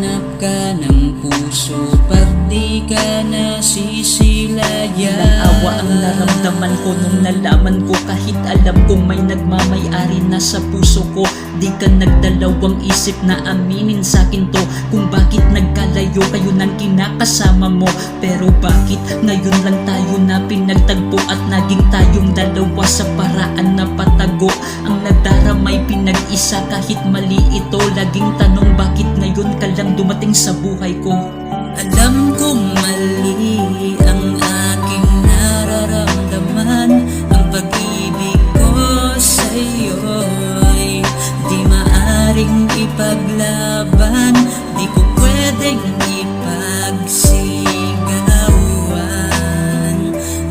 Naghahanap ka ng puso pag di ka nasisilayan. Awa ang naramdaman ko nung nalaman ko, kahit alam kong may nagmamay-ari na sa puso ko. Di ka nagdalawang isip na aminin sa'kin to, kung bakit nagkalayo kayo ng kinakasama mo. Pero bakit ngayon lang tayo na pinagtagpo at naging tayong dalawa sa paraan na patago? Ang nadaramay pinag-isa kahit mali ito. Laging tanong, bakit ngayon ka lang dumating sa buhay ko? Alam kong mali ang aking nararamdaman. Ang pag-ibig ko sa'yo'y di maaring ipaglaban. Di ko pwedeng ipagsigawan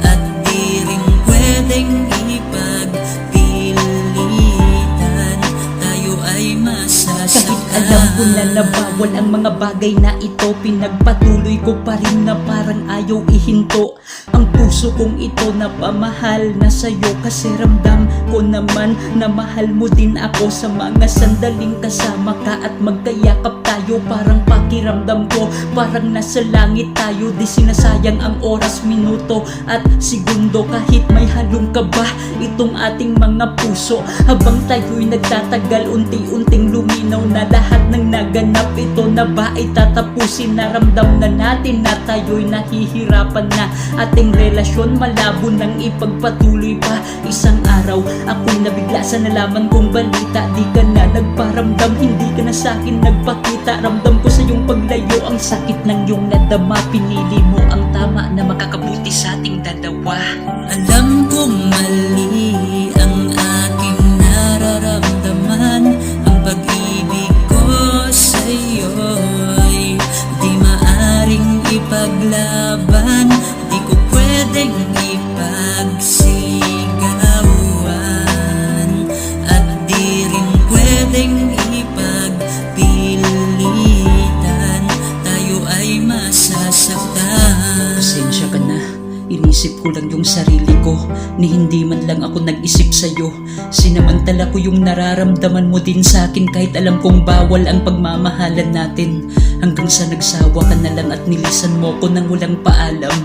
at di rin pwedeng ipagpilitan. Tayo ay masasaktan. Kahit alam ko na bawal ang mga bagay na ito, pinagpatuloy ko pa rin na parang ayaw ihinto. Ang puso kong ito na pamahal na sa'yo, kasi ramdam ko naman na mahal mo din ako. Sa mga sandaling kasama ka at magkayakap tayo, parang pakiramdam ko parang nasa langit tayo. Di sinasayang ang oras, minuto at segundo, kahit may halong kaba itong ating mga puso. Habang tayo'y nagtatagal, unti-unting luminaw na lahat ng naganap. Ito na ba ay tatapusin? Naramdam na natin na tayo'y nahihirapan na. Ating relasyon malabo nang ipagpatuloy pa. Isang araw ako'y nabigla sa nalaman kong balita. Di ka na nagparamdam, hindi ka na sa'kin nagpakita. Ramdam ko sa iyong paglayo ang sakit ng iyong nadama. Pinili mo ang tama na makakabuti sa ating dalawa. Alam kong mali ang aking nararamdaman. Ang pag-ibig ko sa'yo'y di maaring ipaglaban. Di ko pwedeng ipagsigawan at di rin pwedeng ipagpilitan. Tayo ay masasaktan. Pasensya ka na, inisip ko lang yung sarili ko, ni hindi man lang ako nag-isip sa'yo. Sinamantala ko yung nararamdaman mo din sa'kin, kahit alam kong bawal ang pagmamahalan natin. Hanggang sa nagsawa ka na lang at nilisan mo ko nang walang paalam.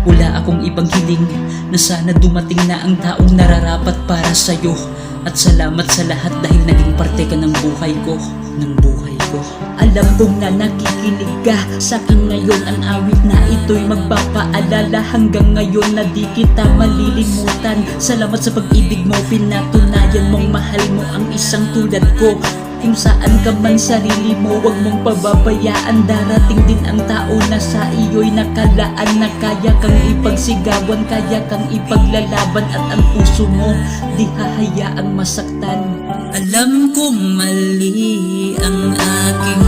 Wala akong ibang hiling na sana dumating na ang taong nararapat para sa'yo. At salamat sa lahat dahil naging parte ka ng buhay ko, ng buhay ko. Alam kong na nakikinig ka sa'kin ngayon. Ang awit na ito'y magpapaalala hanggang ngayon na di kita malilimutan. Salamat sa pag-ibig mo, pinatunayan mong mahal mo ang isang tulad ko. Kung saan ka man sarili mo, wag mong pababayaan. Darating din ang tao na sa iyo'y nakalaan, na kaya kang ipagsigawan, kaya kang ipaglalaban. At ang puso mo di hahayaang masaktan. Alam kong mali ang aking